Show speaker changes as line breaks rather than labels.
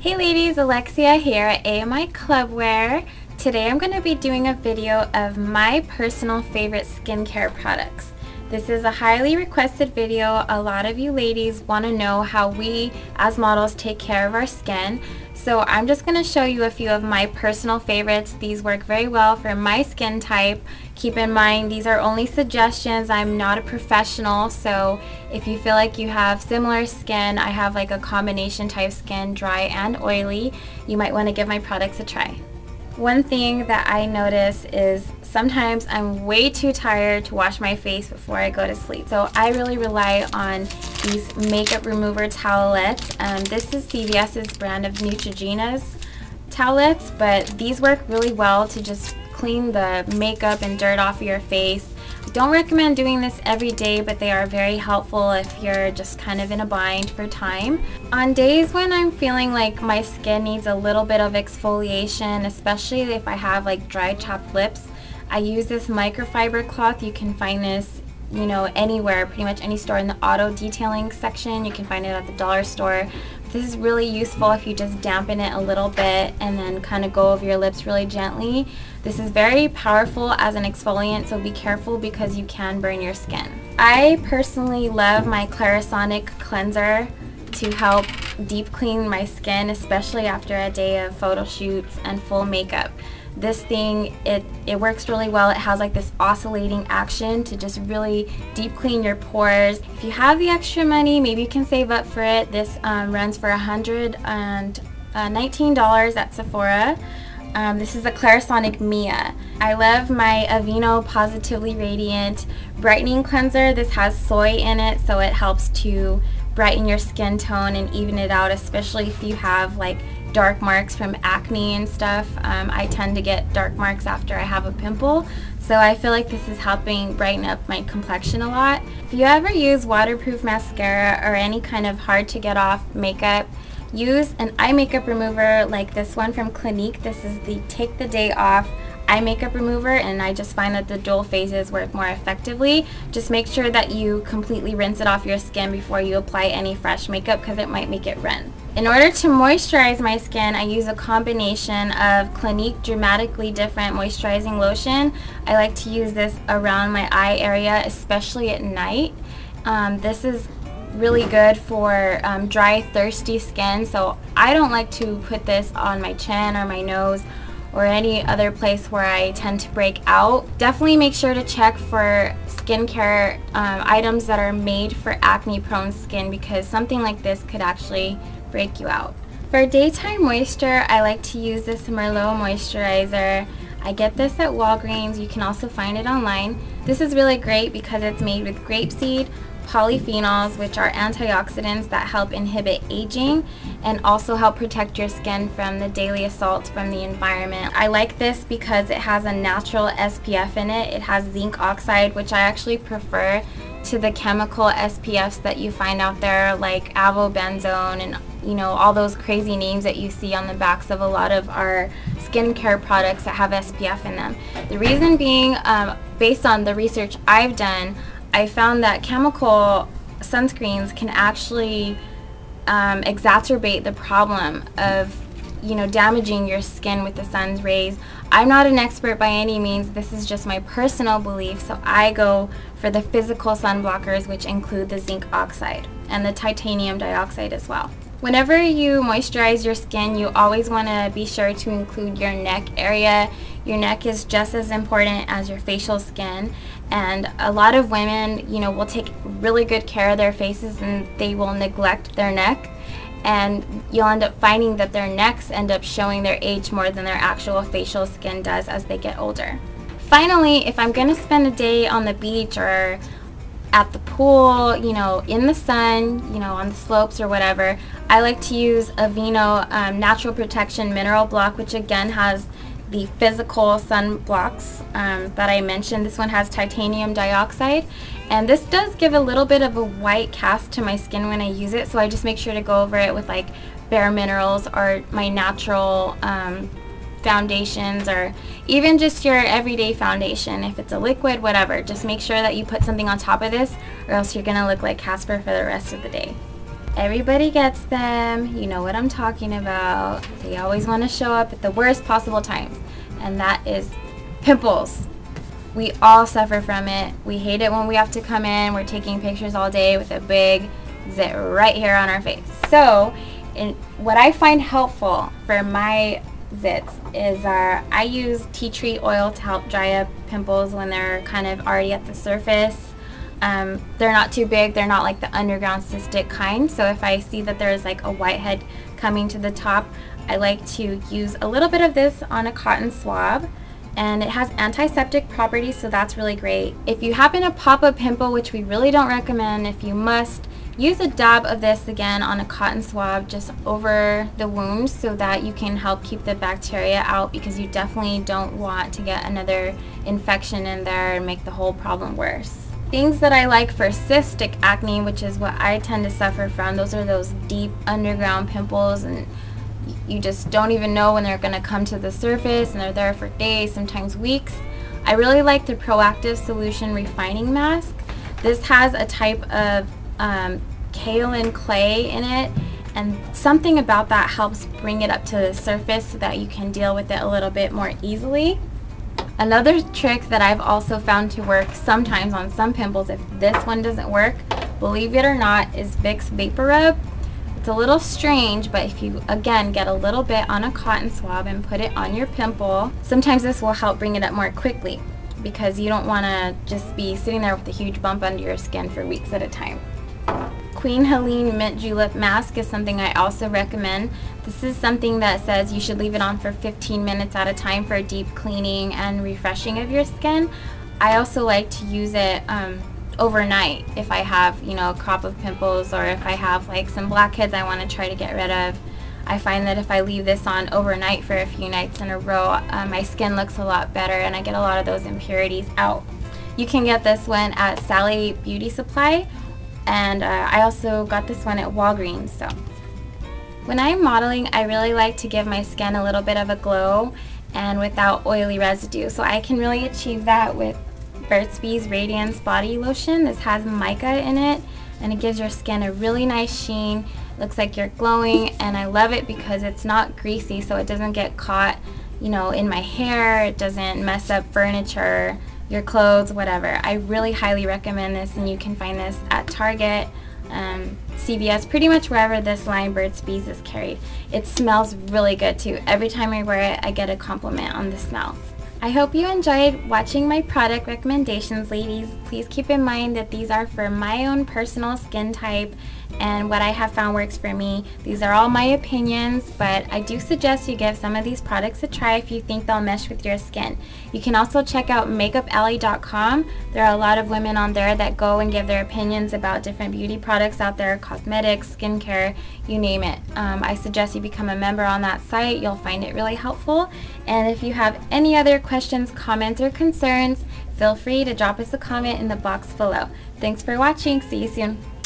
Hey ladies, Alexia here at AMI Clubwear. Today I'm going to be doing a video of my personal favorite skincare products. This is a highly requested video. A lot of you ladies want to know how we as models take care of our skin. So I'm just going to show you a few of my personal favorites. These work very well for my skin type. Keep in mind these are only suggestions. I'm not a professional, so if you feel like you have similar skin, I have like a combination type skin, dry and oily, you might want to give my products a try. One thing that I notice is sometimes I'm way too tired to wash my face before I go to sleep. So I really rely on these makeup remover towelettes. This is CVS's brand of Neutrogena's towelettes, but these work really well to just clean the makeup and dirt off of your face. I don't recommend doing this every day, but they are very helpful if you're just kind of in a bind for time. On days when I'm feeling like my skin needs a little bit of exfoliation, especially if I have like dry chapped lips, I use this microfiber cloth. You can find this, you know, anywhere, pretty much any store in the auto detailing section. You can find it at the dollar store. This is really useful if you just dampen it a little bit and then kind of go over your lips really gently. This is very powerful as an exfoliant, so be careful because you can burn your skin. I personally love my Clarisonic cleanser to help deep clean my skin, especially after a day of photo shoots and full makeup. This thing, it works really well. It has like this oscillating action to just really deep clean your pores. If you have the extra money, maybe you can save up for it. This runs for $119 at Sephora. This is the Clarisonic Mia. I love my Aveeno Positively Radiant Brightening Cleanser. This has soy in it, so it helps to brighten your skin tone and even it out, especially if you have like dark marks from acne and stuff. I tend to get dark marks after I have a pimple, so I feel like this is helping brighten up my complexion a lot. If you ever use waterproof mascara or any kind of hard to get off makeup, use an eye makeup remover like this one from Clinique. This is the Take the Day Off eye makeup remover, and I just find that the dual phases work more effectively. Just make sure that you completely rinse it off your skin before you apply any fresh makeup because it might make it run. In order to moisturize my skin, I use a combination of Clinique Dramatically Different Moisturizing Lotion. I like to use this around my eye area, especially at night. This is really good for dry, thirsty skin, so I don't like to put this on my chin or my nose or any other place where I tend to break out. Definitely make sure to check for skincare items that are made for acne-prone skin, because something like this could actually break you out. For daytime moisture, I like to use this Merlot moisturizer. I get this at Walgreens. You can also find it online. This is really great because it's made with grapeseed, polyphenols, which are antioxidants that help inhibit aging and also help protect your skin from the daily assault from the environment. I like this because it has a natural SPF in it. It has zinc oxide, which I actually prefer to the chemical SPFs that you find out there, like avobenzone and all those crazy names that you see on the backs of a lot of our skincare products that have SPF in them. The reason being, based on the research I've done, I found that chemical sunscreens can actually exacerbate the problem of damaging your skin with the sun's rays. I'm not an expert by any means. This is just my personal belief, so I go for the physical sun blockers, which include the zinc oxide and the titanium dioxide as well. Whenever you moisturize your skin, you always want to be sure to include your neck area. Your neck is just as important as your facial skin, and a lot of women, will take really good care of their faces and they will neglect their neck, and you'll end up finding that their necks end up showing their age more than their actual facial skin does as they get older. Finally, if I'm going to spend a day on the beach or at the pool, in the sun, on the slopes or whatever, I like to use Aveeno Natural Protection Mineral Block, which again has the physical sun blocks that I mentioned. This one has titanium dioxide, and this does give a little bit of a white cast to my skin when I use it, so I just make sure to go over it with like Bare Minerals or my natural foundations, or even just your everyday foundation. If it's a liquid, whatever, just make sure that you put something on top of this, or else you're gonna look like Casper for the rest of the day. Everybody gets them. You know what I'm talking about. They always want to show up at the worst possible times, and that is pimples. We all suffer from it. We hate it when we have to come in. We're taking pictures all day with a big zit right here on our face. So, what I find helpful for my zits is I use tea tree oil to help dry up pimples when they're kind of already at the surface. They're not too big. They're not like the underground cystic kind. So if I see that there's like a whitehead coming to the top, I like to use a little bit of this on a cotton swab. And it has antiseptic properties, so that's really great. If you happen to pop a pimple, which we really don't recommend, if you must, use a dab of this again on a cotton swab just over the wound so that you can help keep the bacteria out, because you definitely don't want to get another infection in there and make the whole problem worse. Things that I like for cystic acne, which is what I tend to suffer from, those are those deep underground pimples, and you just don't even know when they're going to come to the surface, and they're there for days, sometimes weeks. I really like the Proactive Solution Refining Mask. This has a type of kaolin clay in it, and something about that helps bring it up to the surface so that you can deal with it a little bit more easily. Another trick that I've also found to work sometimes on some pimples, if this one doesn't work, believe it or not, is Vicks Vapor Rub. It's a little strange, but if you, again, get a little bit on a cotton swab and put it on your pimple, sometimes this will help bring it up more quickly, because you don't want to just be sitting there with a huge bump under your skin for weeks at a time. Queen Helene Mint Julep Mask is something I also recommend. This is something that says you should leave it on for 15 minutes at a time for a deep cleaning and refreshing of your skin. I also like to use it overnight if I have, you know, a crop of pimples, or if I have like some blackheads I want to try to get rid of. I find that if I leave this on overnight for a few nights in a row, my skin looks a lot better and I get a lot of those impurities out. You can get this one at Sally Beauty Supply, and I also got this one at Walgreens. So when I'm modeling, I really like to give my skin a little bit of a glow and without oily residue, so I can really achieve that with Burt's Bees Radiance Body Lotion. This has mica in it, and it gives your skin a really nice sheen. Looks like you're glowing, and I love it because it's not greasy, so it doesn't get caught, you know, in my hair. It doesn't mess up furniture, your clothes, whatever. I really highly recommend this, and you can find this at Target, CVS, pretty much wherever this line Burt's Bees is carried. It smells really good too. Every time I wear it, I get a compliment on the smell. I hope you enjoyed watching my product recommendations, ladies. Please keep in mind that these are for my own personal skin type and what I have found works for me. These are all my opinions, but I do suggest you give some of these products a try if you think they'll mesh with your skin. You can also check out makeupalley.com. There are a lot of women on there that go and give their opinions about different beauty products out there, cosmetics, skincare, you name it. I suggest you become a member on that site. You'll find it really helpful. And if you have any other questions, comments, or concerns, feel free to drop us a comment in the box below. Thanks for watching. See you soon.